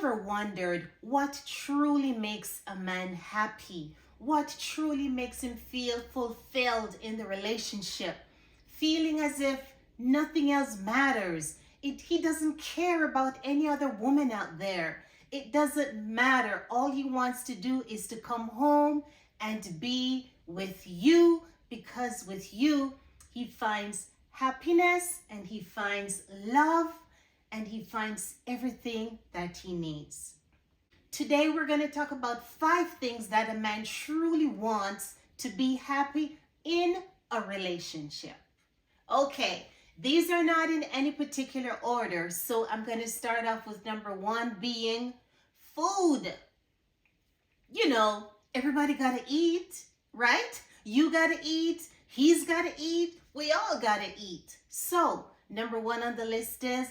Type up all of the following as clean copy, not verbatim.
ever wondered what truly makes a man happy? What truly makes him feel fulfilled in the relationship? Feeling as if nothing else matters. He doesn't care about any other woman out there. It doesn't matter. All he wants to do is to come home and be with you, because with you, he finds happiness and he finds love and he finds everything that he needs. Today, we're going to talk about 5 things that a man truly wants to be happy in a relationship. Okay, these are not in any particular order, so I'm going to start off with number 1 being food. You know, everybody got to eat, right? You got to eat, he's got to eat, we all got to eat. So, number 1 on the list is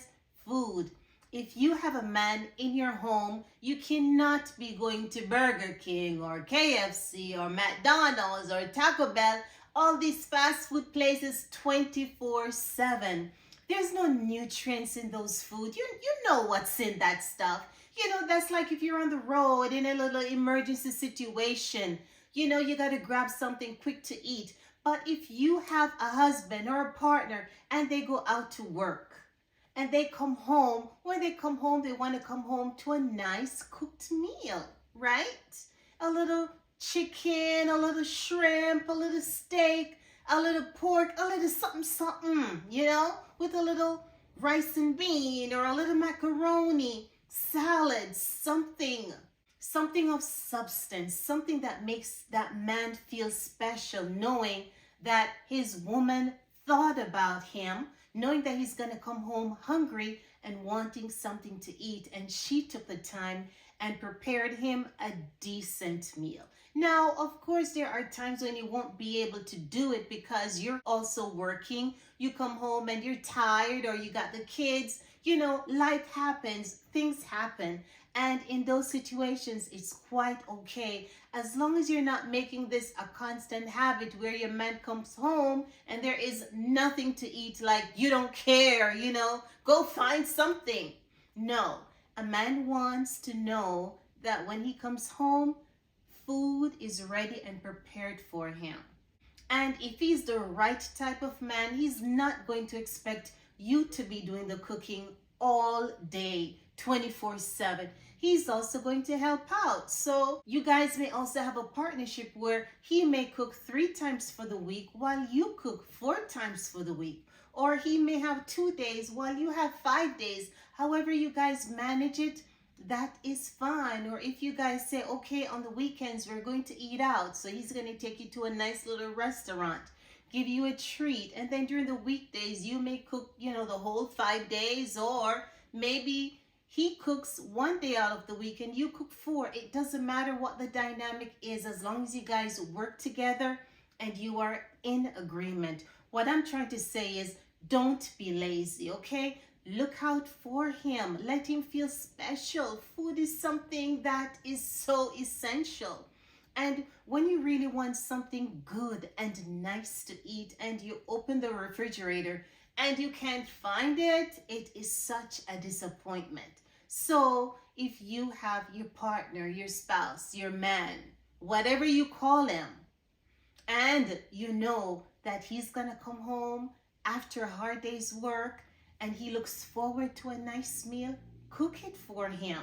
food. If you have a man in your home, you cannot be going to Burger King or KFC or McDonald's or Taco Bell, all these fast food places 24/7. There's no nutrients in those food. You know what's in that stuff. You know, that's like if you're on the road in a little emergency situation, you know, you got to grab something quick to eat. But if you have a husband or a partner and they go out to work, and they come home, when they come home, they want to come home to a nice cooked meal, right? A little chicken, a little shrimp, a little steak, a little pork, a little something, you know, with a little rice and bean or a little macaroni, salad, something of substance, something that makes that man feel special, knowing that his woman thought about him, knowing that he's going to come home hungry and wanting something to eat, and she took the time and prepared him a decent meal. Now, of course, there are times when you won't be able to do it because you're also working. You come home and you're tired, or you got the kids. You know, life happens, things happen. And in those situations, it's quite okay. As long as you're not making this a constant habit where your man comes home and there is nothing to eat, like you don't care, you know, go find something. No, a man wants to know that when he comes home, food is ready and prepared for him. And if he's the right type of man, he's not going to expect you to be doing the cooking all day, 24/7. He's also going to help out. So you guys may also have a partnership where he may cook 3 times for the week while you cook 4 times for the week. Or he may have 2 days while you have 5 days. However you guys manage it, that is fine. Or if you guys say, okay, on the weekends we're going to eat out, so he's going to take you to a nice little restaurant, give you a treat, and then during the weekdays you may cook, you know, the whole 5 days, or maybe he cooks 1 day out of the week and you cook 4. It doesn't matter what the dynamic is, as long as you guys work together and you are in agreement. What I'm trying to say is, don't be lazy, okay? Look out for him. Let him feel special. Food is something that is so essential. And when you really want something good and nice to eat and you open the refrigerator and you can't find it, it is such a disappointment. So if you have your partner, your spouse, your man, whatever you call him, and you know that he's gonna come home after a hard day's work and he looks forward to a nice meal, cook it for him.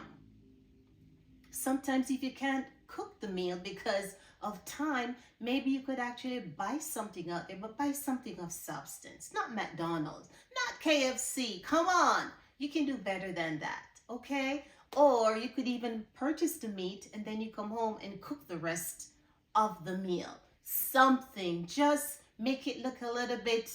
Sometimes if you can't cook the meal because of time, maybe you could actually buy something out there, but buy something of substance. Not McDonald's, not KFC. Come on, you can do better than that, okay? Or you could even purchase the meat and then you come home and cook the rest of the meal. Something, just make it look a little bit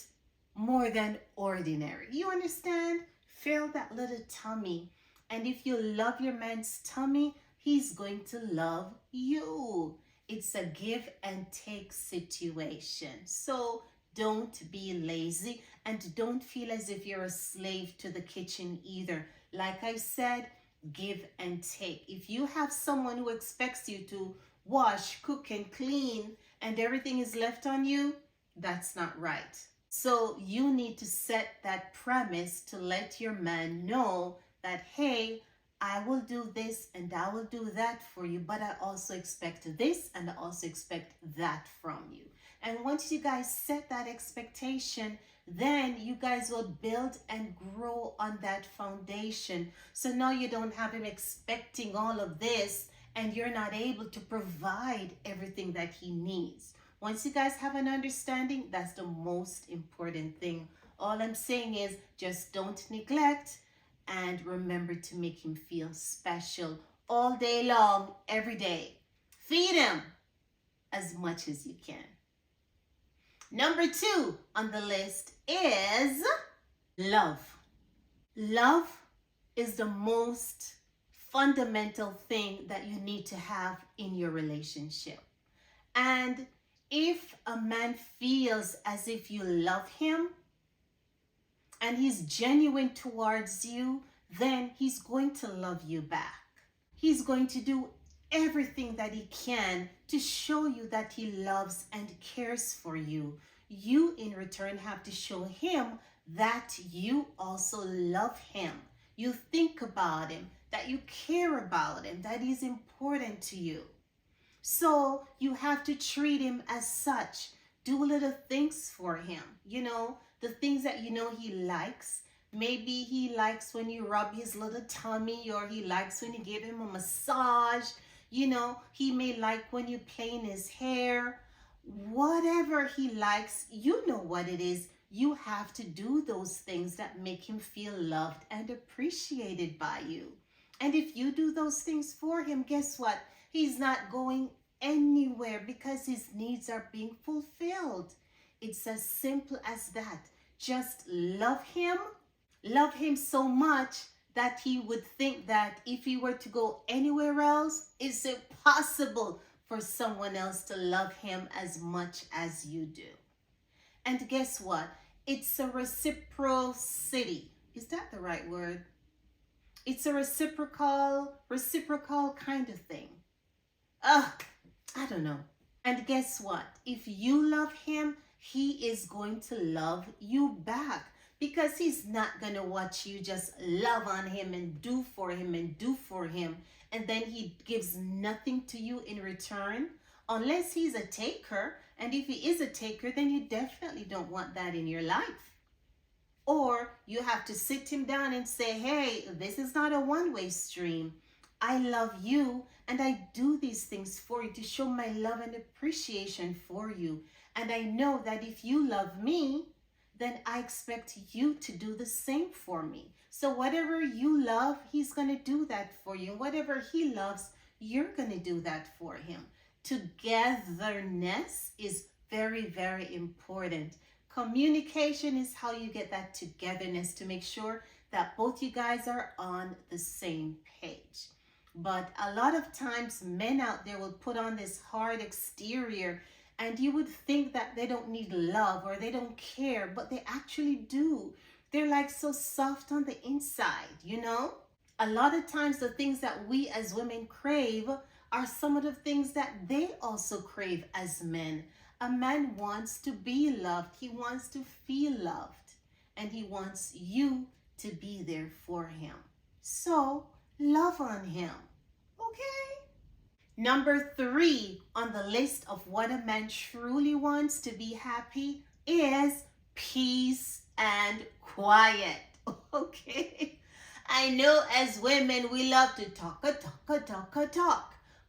more than ordinary. You understand? Fill that little tummy. And if you love your man's tummy, he's going to love you. It's a give and take situation. So don't be lazy and don't feel as if you're a slave to the kitchen either. Like I said, give and take. If you have someone who expects you to wash, cook, and clean, and everything is left on you, that's not right. So you need to set that premise to let your man know that, hey, I will do this and I will do that for you, but I also expect this and I also expect that from you. And once you guys set that expectation, then you guys will build and grow on that foundation. So now you don't have him expecting all of this and you're not able to provide everything that he needs. Once you guys have an understanding, that's the most important thing. All I'm saying is just don't neglect and remember to make him feel special all day long, every day. Feed him as much as you can. Number 2 on the list is love. Love is the most fundamental thing that you need to have in your relationship. And if a man feels as if you love him and he's genuine towards you, then he's going to love you back. He's going to do everything that he can to show you that he loves and cares for you. You in return have to show him that you also love him. You think about him, that you care about him, that he's important to you. So you have to treat him as such. Do little things for him. You know, the things that you know he likes. Maybe he likes when you rub his little tummy, or he likes when you give him a massage. You know, he may like when you play in his hair. Whatever he likes, you know what it is. You have to do those things that make him feel loved and appreciated by you. And if you do those things for him, guess what? He's not going anywhere because his needs are being fulfilled. It's as simple as that. Just love him so much that he would think that if he were to go anywhere else, it's impossible for someone else to love him as much as you do. And guess what? It's a reciprocity. Is that the right word? It's a reciprocal kind of thing. I don't know. And guess what? If you love him, he is going to love you back, because he's not going to watch you just love on him and do for him and do for him, and then he gives nothing to you in return, unless he's a taker. And if he is a taker, then you definitely don't want that in your life. Or you have to sit him down and say, hey, this is not a one-way stream. I love you and I do these things for you to show my love and appreciation for you. And I know that if you love me, then I expect you to do the same for me. So whatever you love, he's going to do that for you. Whatever he loves, you're going to do that for him. Togetherness is very, very important. Communication is how you get that togetherness, to make sure that both you guys are on the same page. But a lot of times men out there will put on this hard exterior, and you would think that they don't need love or they don't care, but they actually do. They're like so soft on the inside, you know? A lot of times the things that we as women crave are some of the things that they also crave as men. A man wants to be loved. He wants to feel loved. And he wants you to be there for him. So, love on him. Okay? Number 3 on the list of what a man truly wants to be happy is peace and quiet. Okay? I know as women we love to talk.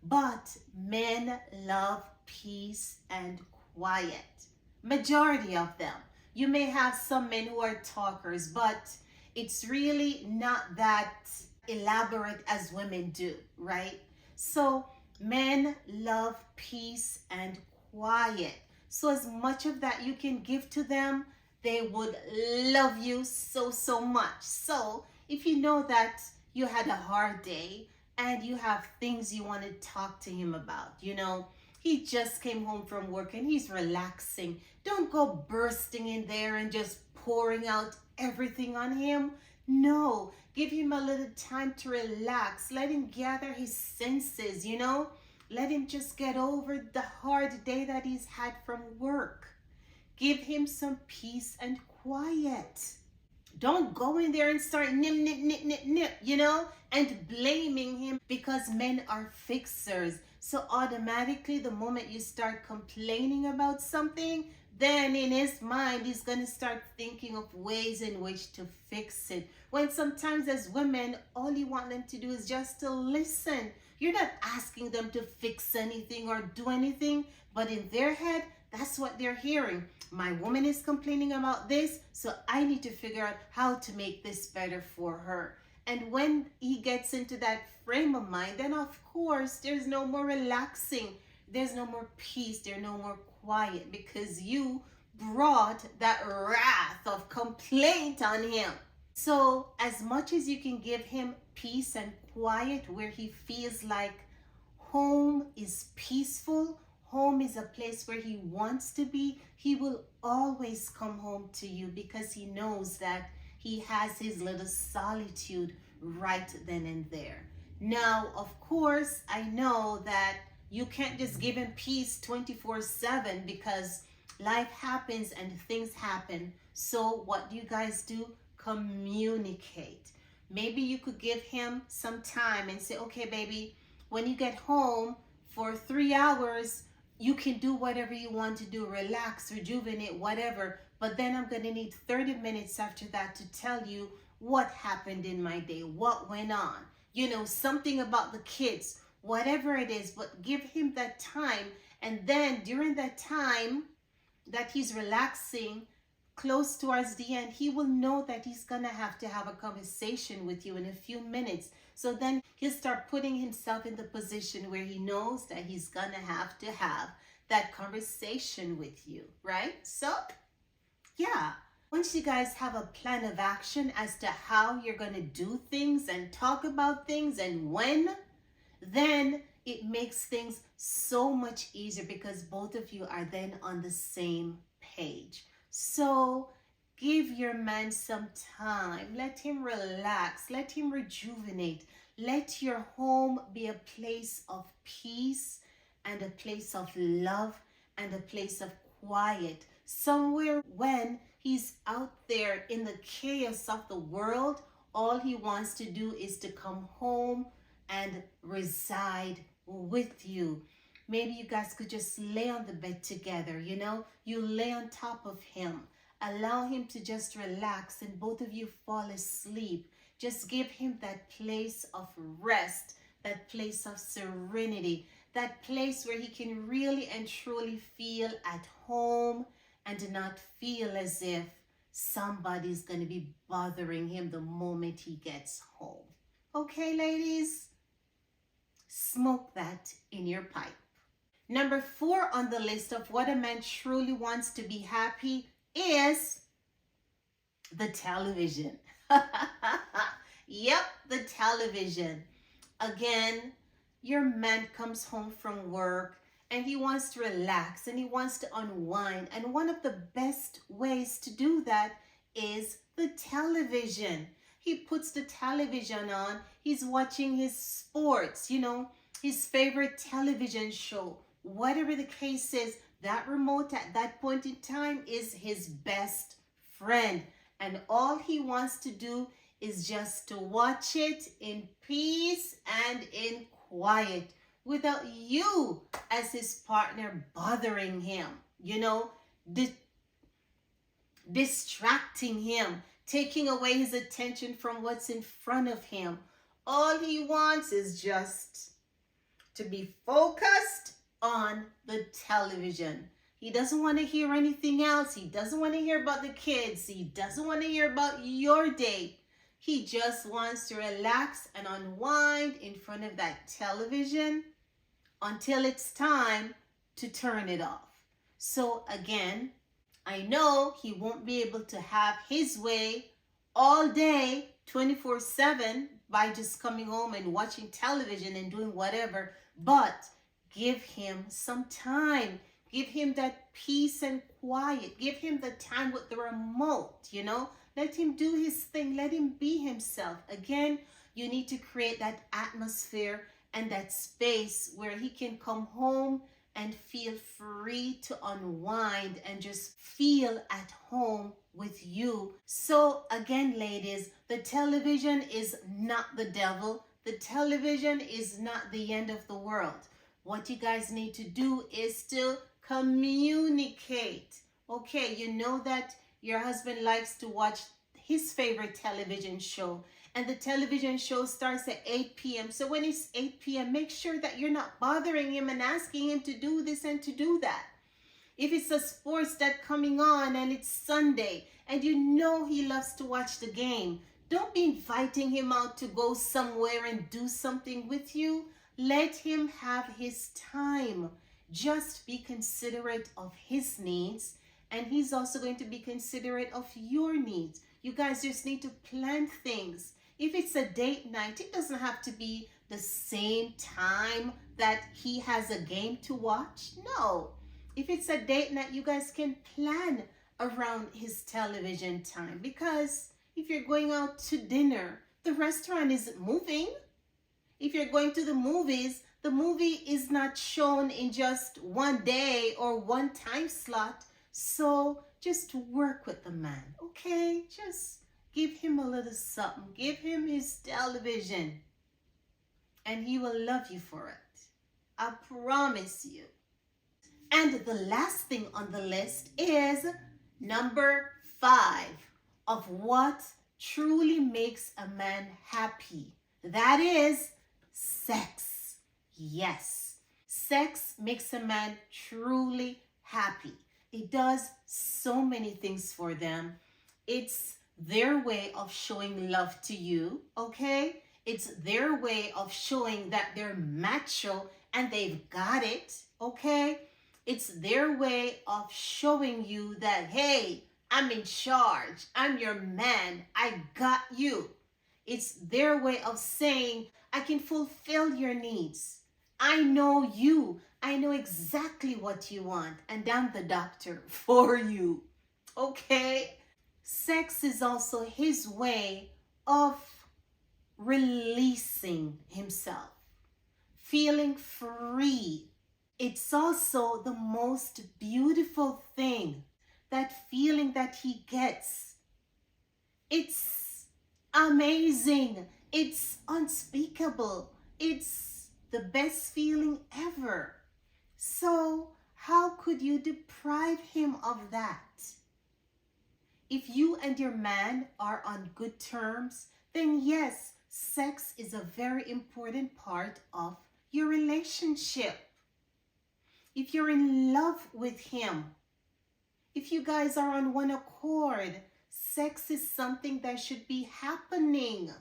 But men love peace and quiet. Majority of them. You may have some men who are talkers, but it's really not that elaborate as women do, right? So men love peace and quiet. So as much of that you can give to them, they would love you so, so much. So if you know that you had a hard day and you have things you want to talk to him about, you know, he just came home from work and he's relaxing. Don't go bursting in there and just pouring out everything on him. No, give him a little time to relax. Let him gather his senses, you know. Let him just get over the hard day that he's had from work. Give him some peace and quiet. Don't go in there and start nip, nip, nip, nip, nip, you know, and blaming him, because men are fixers. So automatically, the moment you start complaining about something, then in his mind, he's going to start thinking of ways in which to fix it. When sometimes as women, all you want them to do is just to listen. You're not asking them to fix anything or do anything, but in their head, that's what they're hearing. My woman is complaining about this, so I need to figure out how to make this better for her. And when he gets into that frame of mind, then of course there's no more relaxing, there's no more peace, there's no more quiet, because you brought that wrath of complaint on him. So as much as you can give him peace and quiet where he feels like home is peaceful, home is a place where he wants to be, he will always come home to you, because he knows that he has his little solitude right then and there. Now, of course, I know that you can't just give him peace 24/7, because life happens and things happen. So what do you guys do? Communicate. Maybe you could give him some time and say, okay, baby, when you get home for 3 hours, you can do whatever you want to do, relax, rejuvenate, whatever. But then I'm going to need 30 minutes after that to tell you what happened in my day, what went on, you know, something about the kids, whatever it is. But give him that time. And then during that time that he's relaxing, close towards the end, he will know that he's going to have a conversation with you in a few minutes. So then he'll start putting himself in the position where he knows that he's going to have that conversation with you, right? So, yeah. Once you guys have a plan of action as to how you're going to do things and talk about things and when, then it makes things so much easier, because both of you are then on the same page. So give your man some time. Let him relax. Let him rejuvenate. Let your home be a place of peace and a place of love and a place of quiet. Somewhere when he's out there in the chaos of the world, all he wants to do is to come home and reside with you. Maybe you guys could just lay on the bed together, you know? You lay on top of him. Allow him to just relax and both of you fall asleep. Just give him that place of rest, that place of serenity, that place where he can really and truly feel at home and not feel as if somebody's going to be bothering him the moment he gets home. Okay, ladies? Smoke that in your pipe. Number 4 on the list of what a man truly wants to be happy is the television. Yep, the television. Again, your man comes home from work and he wants to relax and he wants to unwind. And one of the best ways to do that is the television. He puts the television on. He's watching his sports, you know, his favorite television show. Whatever the case is, that remote at that point in time is his best friend. And all he wants to do is just to watch it in peace and in quiet without you as his partner bothering him, you know, distracting him, taking away his attention from what's in front of him. All he wants is just to be focused on the television. He doesn't want to hear anything else. He doesn't want to hear about the kids. He doesn't want to hear about your day. He just wants to relax and unwind in front of that television until it's time to turn it off. So again, I know he won't be able to have his way all day, 24/7, by just coming home and watching television and doing whatever, but give him some time. Give him that peace and quiet. Give him the time with the remote, you know. Let him do his thing. Let him be himself. Again, you need to create that atmosphere and that space where he can come home and feel free to unwind and just feel at home with you. So, again, ladies, the television is not the devil. The television is not the end of the world. What you guys need to do is to communicate. Okay, you know that your husband likes to watch his favorite television show, and the television show starts at 8 p.m. So when it's 8 p.m., make sure that you're not bothering him and asking him to do this and to do that. If it's a sports that coming on and it's Sunday and you know he loves to watch the game, don't be inviting him out to go somewhere and do something with you. Let him have his time. Just be considerate of his needs, and he's also going to be considerate of your needs. You guys just need to plan things. If it's a date night, it doesn't have to be the same time that he has a game to watch. No. If it's a date night, you guys can plan around his television time, because if you're going out to dinner, the restaurant isn't moving. If you're going to the movies, the movie is not shown in just one day or one time slot. So just work with the man, okay? Just give him a little something. Give him his television, and he will love you for it. I promise you. And the last thing on the list is number 5 of what truly makes a man happy. That is sex. Yes, sex makes a man truly happy. It does so many things for them. It's their way of showing love to you, okay? It's their way of showing that they're macho and they've got it, okay? It's their way of showing you that, hey, I'm in charge. I'm your man. I got you. It's their way of saying, I can fulfill your needs. I know you. I know exactly what you want, and I'm the doctor for you. Okay? Sex is also his way of releasing himself, feeling free. It's also the most beautiful thing, that feeling that he gets. It's amazing. It's unspeakable. It's the best feeling ever. So how could you deprive him of that? If you and your man are on good terms, then yes, sex is a very important part of your relationship. If you're in love with him, if you guys are on one accord, sex is something that should be happening.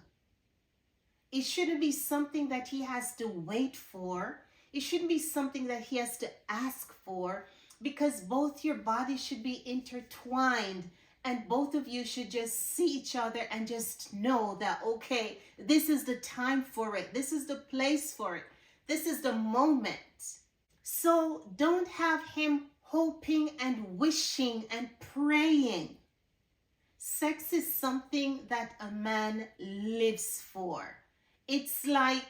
It shouldn't be something that he has to wait for. It shouldn't be something that he has to ask for, because both your bodies should be intertwined, and both of you should just see each other and just know that, okay, this is the time for it. This is the place for it. This is the moment. So don't have him hoping and wishing and praying. Sex is something that a man lives for. It's like,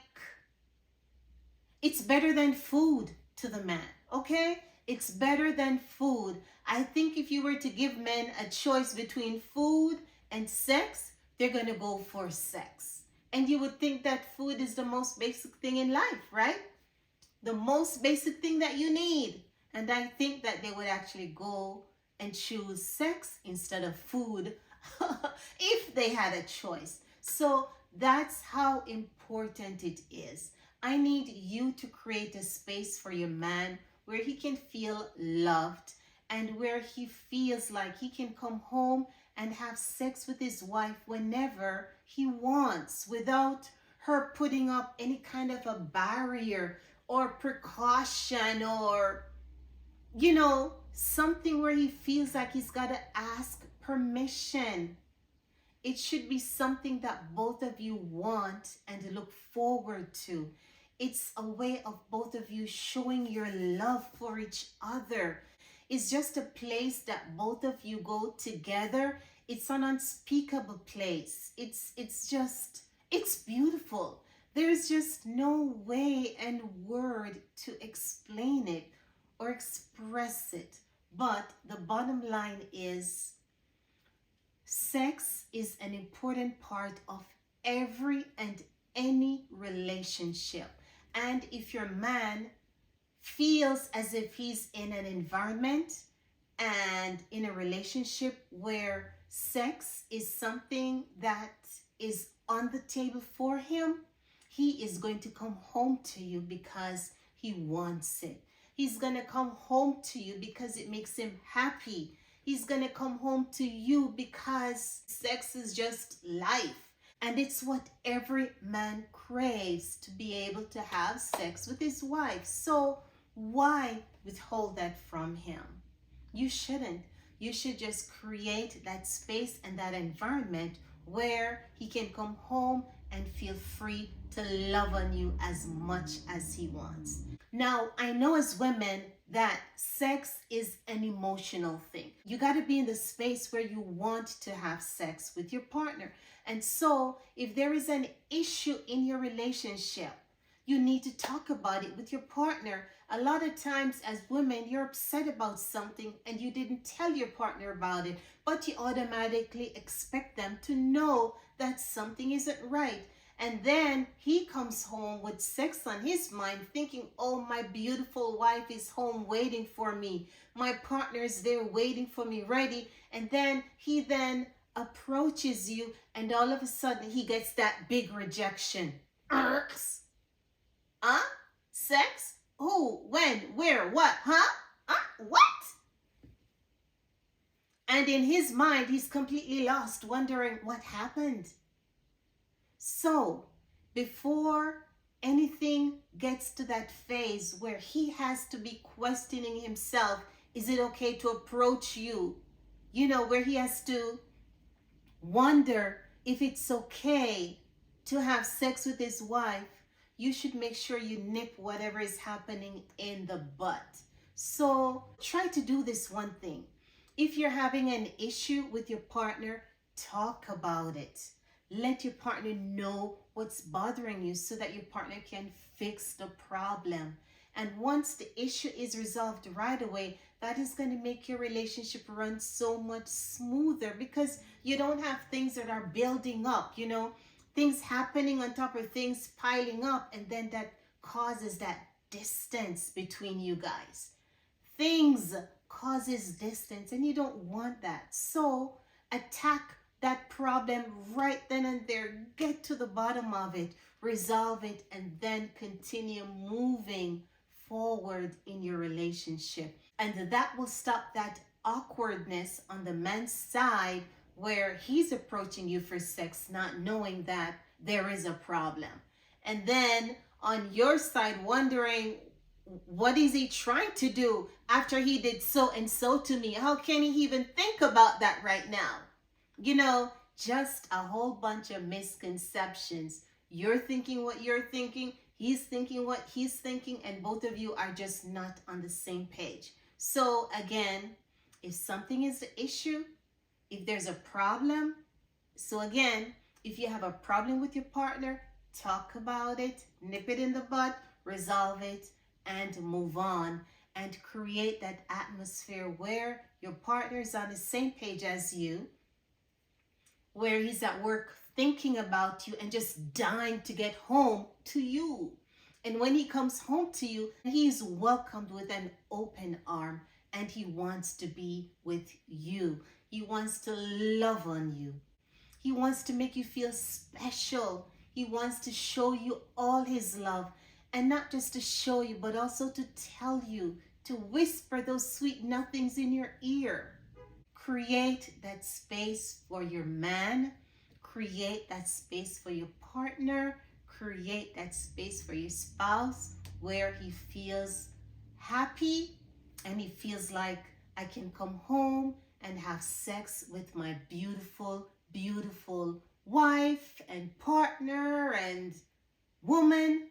it's better than food to the man, okay? It's better than food. I think if you were to give men a choice between food and sex, they're going to go for sex. And you would think that food is the most basic thing in life, right? The most basic thing that you need. And I think that they would actually go and choose sex instead of food if they had a choice. So that's how important it is. I need you to create a space for your man where he can feel loved, and where he feels like he can come home and have sex with his wife whenever he wants, without her putting up any kind of a barrier or precaution, or, you know, something where he feels like he's got to ask permission. It should be something that both of you want and look forward to. It's a way of both of you showing your love for each other. It's just a place that both of you go together. It's an unspeakable place. It's beautiful. There's just no way and word to explain it. or express it. But the bottom line is sex is an important part of every and any relationship. And if your man feels as if he's in an environment and in a relationship where sex is something that is on the table for him, he is going to come home to you because he wants it. He's going to come home to you because it makes him happy. He's going to come home to you because sex is just life. And it's what every man craves, to be able to have sex with his wife. So why withhold that from him? You shouldn't. You should just create that space and that environment where he can come home and feel free to love on you as much as he wants. Now, I know as women that sex is an emotional thing. You got to be in the space where you want to have sex with your partner. And so, if there is an issue in your relationship, you need to talk about it with your partner. A lot of times as women, you're upset about something and you didn't tell your partner about it, but you automatically expect them to know that something isn't right. And then he comes home with sex on his mind, thinking, oh, my beautiful wife is home waiting for me. My partner is there waiting for me, ready. And then he approaches you, and all of a sudden he gets that big rejection. Irks. Huh? Sex? Who? When? Where? What? Huh? What? And in his mind, he's completely lost, wondering what happened. So, before anything gets to that phase where he has to be questioning himself, is it okay to approach you? You know, where he has to wonder if it's okay to have sex with his wife, you should make sure you nip whatever is happening in the bud. So try to do this one thing. If you're having an issue with your partner, talk about it. Let your partner know what's bothering you so that your partner can fix the problem. And once the issue is resolved right away, that is going to make your relationship run so much smoother, because you don't have things that are building up, you know, things happening on top of things piling up, and then that causes that distance between you guys. Things causes distance, and you don't want that. So attack that problem right then and there. Get to the bottom of it, resolve it, and then continue moving forward in your relationship. And that will stop that awkwardness on the man's side, where he's approaching you for sex not knowing that there is a problem. And then on your side, wondering, what is he trying to do after he did so and so to me? How can he even think about that right now? You know, just a whole bunch of misconceptions. You're thinking what you're thinking, he's thinking what he's thinking, and both of you are just not on the same page. So again, if something is the issue, if there's a problem, so again, if you have a problem with your partner, talk about it, nip it in the bud, resolve it, and move on, and create that atmosphere where your partner is on the same page as you, where he's at work thinking about you and just dying to get home to you. And when he comes home to you, he's welcomed with an open arm, and he wants to be with you. He wants to love on you. He wants to make you feel special. He wants to show you all his love, and not just to show you, but also to tell you, to whisper those sweet nothings in your ear. Create that space for your man. Create that space for your partner. Create that space for your spouse, where he feels happy and he feels like, I can come home and have sex with my beautiful, beautiful wife and partner and woman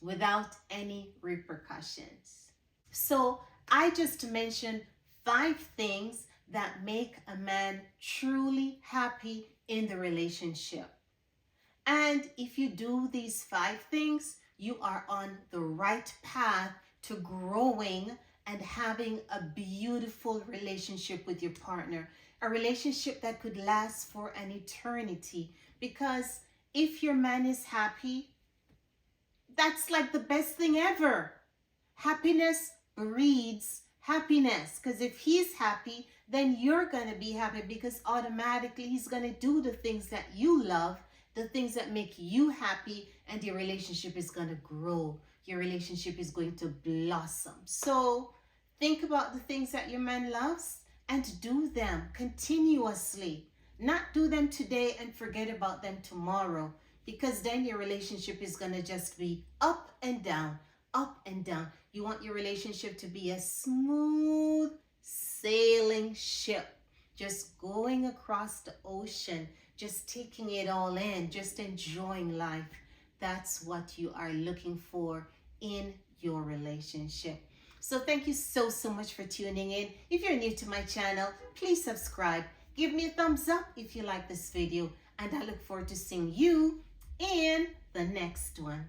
without any repercussions. So I just mentioned 5 things that make a man truly happy in the relationship. And if you do these 5 things, you are on the right path to growing and having a beautiful relationship with your partner, a relationship that could last for an eternity. Because if your man is happy, that's like the best thing ever. Happiness breeds happiness, because if he's happy, then you're going to be happy, because automatically he's going to do the things that you love, the things that make you happy, and your relationship is going to grow. Your relationship is going to blossom. So think about the things that your man loves and do them continuously. Not do them today and forget about them tomorrow, because then your relationship is going to just be up and down, up and down. You want your relationship to be a smooth sailing ship, just going across the ocean, just taking it all in, just enjoying life. That's what you are looking for in your relationship. So thank you so much for tuning in. If you're new to my channel, please subscribe. Give me a thumbs up if you like this video, and I look forward to seeing you in the next one.